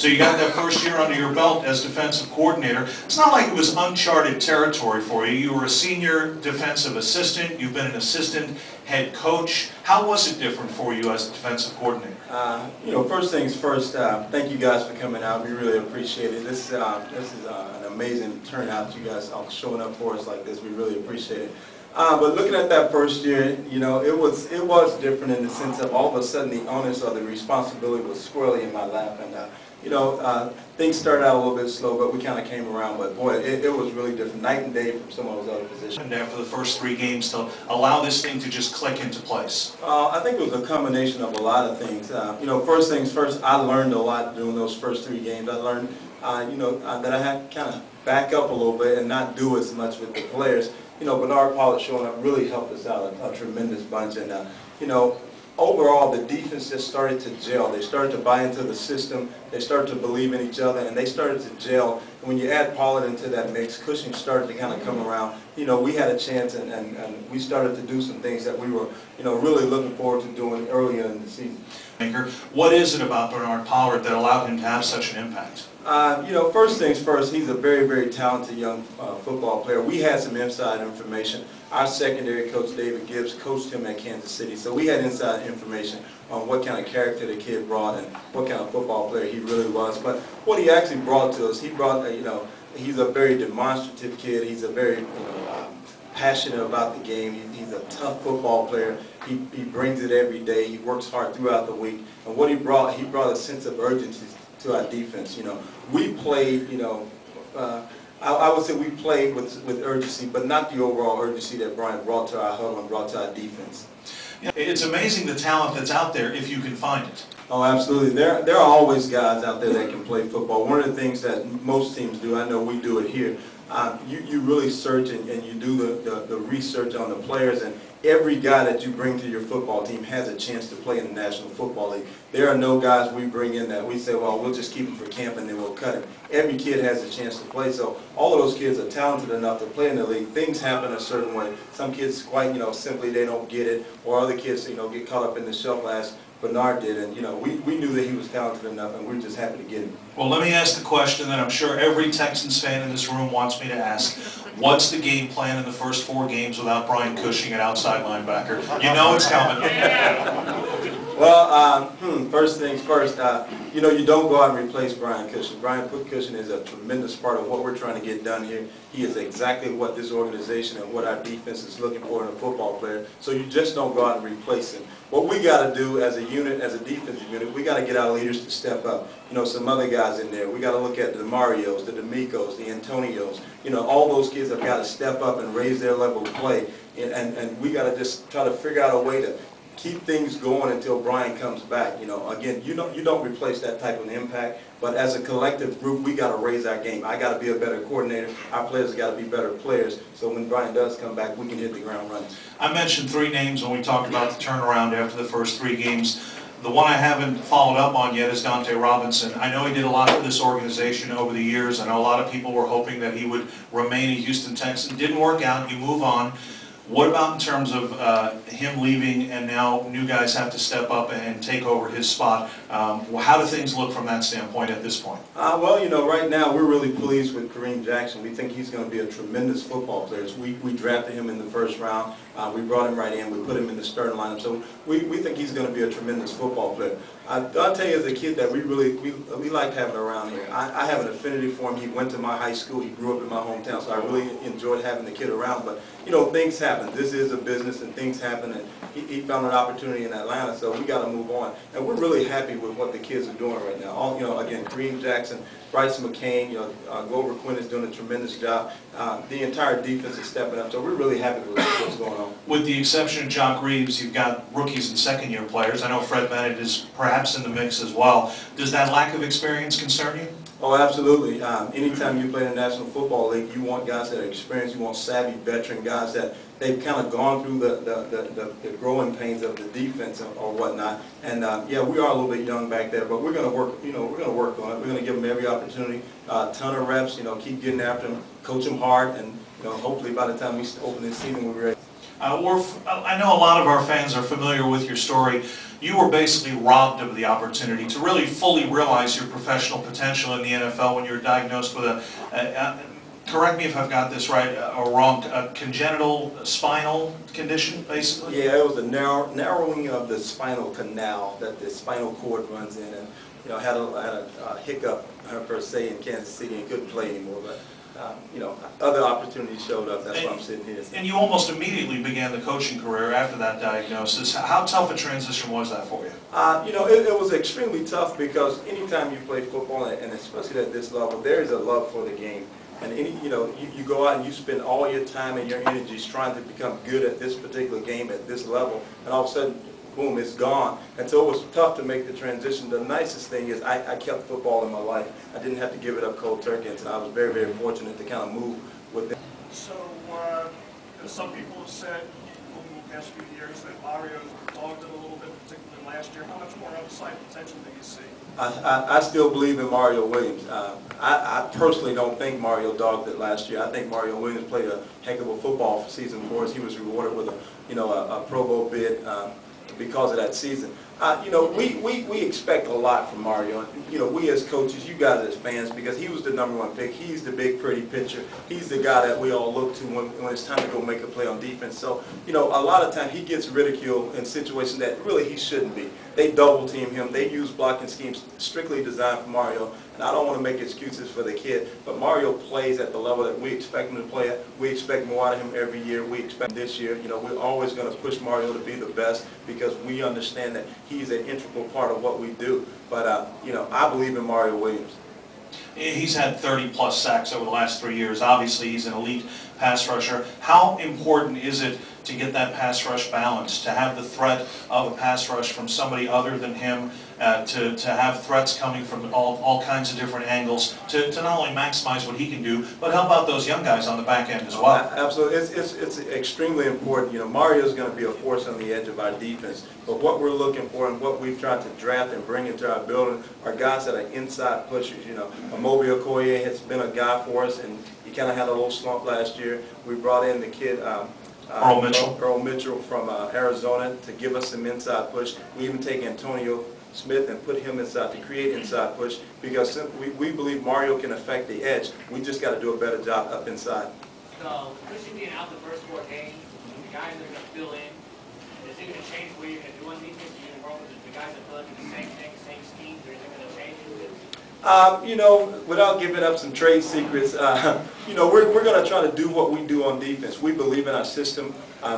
So you got that first year under your belt as defensive coordinator. It's not like it was uncharted territory for you. You were a senior defensive assistant. You've been an assistant head coach. How was it different for you as a defensive coordinator? First things first, thank you guys for coming out. We really appreciate it. This is an amazing turnout. You guys are showing up for us like this. We really appreciate it. But looking at that first year, it was different in the sense of all of a sudden the onus or the responsibility was squarely in my lap, and things started out a little bit slow, but we kind of came around. But boy, it was really different, night and day from some of those other positions. And after the first 3 games to allow this thing to just click into place? I think it was a combination of a lot of things. First things first, I learned a lot during those first 3 games. I learned, that I had to kind of back up a little bit and not do as much with the players. Bernard Pollard showing up really helped us out a tremendous bunch. And, overall, the defense just started to gel. They started to buy into the system. They started to believe in each other, and they started to gel. And when you add Pollard into that mix, Cushing started to kind of come around. We had a chance, and we started to do some things that we were, really looking forward to doing earlier in the season. What is it about Bernard Pollard that allowed him to have such an impact? First things first, he's a very, very talented young football player. We had some inside information. Our secondary coach, David Gibbs, coached him at Kansas City, so we had inside information on what kind of character the kid brought and what kind of football player he really was. But what he actually brought to us, he's a very demonstrative kid. He's a very, passionate about the game. He's a tough football player. He brings it every day. He works hard throughout the week. And what he brought a sense of urgency to our defense. We played, I would say we played with urgency, but not the overall urgency that Brian brought to our huddle and brought to our defense. It's amazing the talent that's out there if you can find it. Oh, absolutely. There are always guys out there that can play football. One of the things that most teams do, I know we do it here, you really search and you do the research on the players, and every guy that you bring to your football team has a chance to play in the National Football League. There are no guys we bring in that we say, well, we'll just keep him for camp and then we'll cut him. Every kid has a chance to play, so all of those kids are talented enough to play in the league. Things happen a certain way. Some kids quite, simply they don't get it, or other kids, get caught up in the shuffle as Bernard did, and we knew that he was talented enough, and we were just happy to get him. Well, let me ask the question that I'm sure every Texans fan in this room wants me to ask. What's the game plan in the first 4 games without Brian Cushing at outside linebacker? You know it's coming. Well, first things first, you don't go out and replace Brian Cushing. Brian Cushing is a tremendous part of what we're trying to get done here. He is exactly what this organization and what our defense is looking for in a football player. So you just don't go out and replace him. What we got to do as a unit, as a defensive unit, we got to get our leaders to step up. Some other guys in there. We got to look at the Marios, the D'Amicos, the Antonios. All those kids have got to step up and raise their level of play. And we got to just try to figure out a way to keep things going until Brian comes back. Again, you don't replace that type of impact, but as a collective group, we got to raise our game. I got to be a better coordinator. Our players got to be better players, so when Brian does come back, we can hit the ground running. I mentioned 3 names when we talked about the turnaround after the first 3 games. The one I haven't followed up on yet is Dante Robinson. I know he did a lot for this organization over the years. I know a lot of people were hoping that he would remain a Houston Texan. Didn't work out. You move on. What about in terms of him leaving and now new guys have to step up and take over his spot? How do things look from that standpoint at this point? Well, right now we're really pleased with Kareem Jackson. We think he's going to be a tremendous football player. We drafted him in the first round. We brought him right in. We put him in the starting lineup. So we think he's going to be a tremendous football player. Dante is a kid that we like having around here. I have an affinity for him. He went to my high school. He grew up in my hometown, so I really enjoyed having the kid around. But, things happen. This is a business, and things happen, and he found an opportunity in Atlanta, so we got to move on. And we're really happy with what the kids are doing right now. Again, Kareem Jackson, Bryce McCain, Glover Quinn is doing a tremendous job. The entire defense is stepping up, so we're really happy with what's going on. With the exception of Jock Reeves, you've got rookies and second-year players. I know Fred Bennett is perhaps in the mix as well. Does that lack of experience concern you? Oh, absolutely. Anytime you play in the National Football League, you want guys that are experienced. You want savvy veteran guys that they've kind of gone through the growing pains of the defense or whatnot. And yeah, we are a little bit young back there, but we're going to work. We're going to work on it. We're going to give them every opportunity, ton of reps. Keep getting after them, coach them hard, and hopefully by the time we open this season, we'll be ready. I know a lot of our fans are familiar with your story. You were basically robbed of the opportunity to really fully realize your professional potential in the NFL when you were diagnosed with correct me if I've got this right or wrong, a congenital spinal condition, basically? Yeah, it was a narrowing of the spinal canal that the spinal cord runs in, and had a hiccup per se in Kansas City and couldn't play anymore. But other opportunities showed up. That's why I'm sitting here. And you almost immediately began the coaching career after that diagnosis. How tough a transition was that for you? It was extremely tough because anytime you play football, and especially at this level, there is a love for the game. And you go out and you spend all your time and your energies trying to become good at this particular game at this level, and all of a sudden, boom, it's gone. And so it was tough to make the transition. The nicest thing is I kept football in my life. I didn't have to give it up cold turkey, and so I was very, very fortunate to kind of move with it. So some people have said over the past few years that Mario's dogged it a little bit, particularly last year. How much more upside potential do you see? I still believe in Mario Williams. I personally don't think Mario dogged it last year. I think Mario Williams played a heck of a football season for us. He was rewarded with a Pro Bowl bid because of that season. We expect a lot from Mario. We as coaches, you guys as fans, because he was the #1 pick. He's the big, pretty pitcher. He's the guy that we all look to when it's time to go make a play on defense. So, a lot of times he gets ridiculed in situations that really he shouldn't be. They double team him. They use blocking schemes strictly designed for Mario. And I don't want to make excuses for the kid, but Mario plays at the level that we expect him to play at. We expect more out of him every year. We expect this year. We're always going to push Mario to be the best because we understand that he's an integral part of what we do. But, I believe in Mario Williams. He's had 30-plus sacks over the last 3 years. Obviously, he's an elite pass rusher. How important is it to get that pass rush balance, to have the threat of a pass rush from somebody other than him, to have threats coming from all kinds of different angles, to not only maximize what he can do, but help out those young guys on the back end as well? Absolutely. It's extremely important. Mario's going to be a force on the edge of our defense. But what we're looking for and what we've tried to draft and bring into our building are guys that are inside pushers. Mobile Okoye has been a guy for us, and he kind of had a little slump last year. We brought in the kid Earl Mitchell from Arizona to give us some inside push. We even take Antonio Smith and put him inside to create inside push because we believe Mario can affect the edge. We just got to do a better job up inside. So, Christian being out the first 4 games, the guys that are going to fill in, is it going to change what you're going to do on defense? Are you going to work with the guys that fill in the same thing, same schemes, or is it going to change it? Without giving up some trade secrets, we're going to try to do what we do on defense. We believe in our system.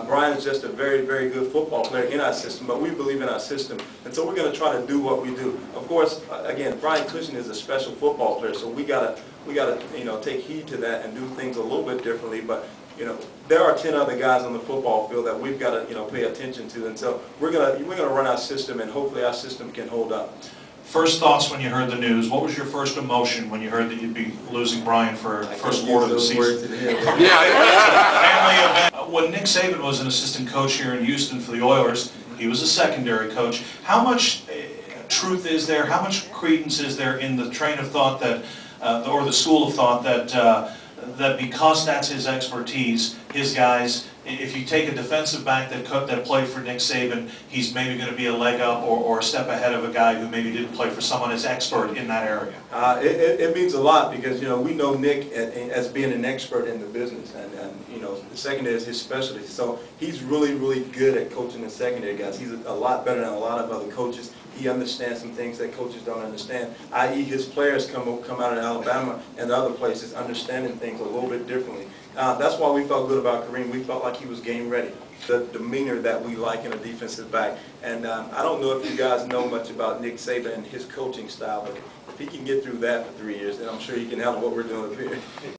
Brian is just a very, very good football player in our system, but we believe in our system, and so we're going to try to do what we do. Of course, again, Brian Cushing is a special football player, so we got to take heed to that and do things a little bit differently. But there are 10 other guys on the football field that we've got to pay attention to, and so we're going to run our system, and hopefully our system can hold up. First thoughts when you heard the news. What was your first emotion when you heard that you'd be losing Brian for the first quarter of the season? Family event. When Nick Saban was an assistant coach here in Houston for the Oilers, he was a secondary coach. How much truth is there? How much credence is there in the train of thought that, or the school of thought that because that's his expertise, his guys, if you take a defensive back that played for Nick Saban, he's maybe going to be a leg up or a step ahead of a guy who maybe didn't play for someone as expert in that area? It means a lot because we know Nick as being an expert in the business, and the secondary is his specialty. So he's really, really good at coaching the secondary guys. He's a lot better than a lot of other coaches. He understands some things that coaches don't understand, i.e. his players come out of Alabama and other places understanding things a little bit differently. That's why we felt good about Kareem. We felt like he was game ready. The demeanor that we like in a defensive back. And I don't know if you guys know much about Nick Saban and his coaching style, but if he can get through that for 3 years, then I'm sure he can handle what we're doing up here.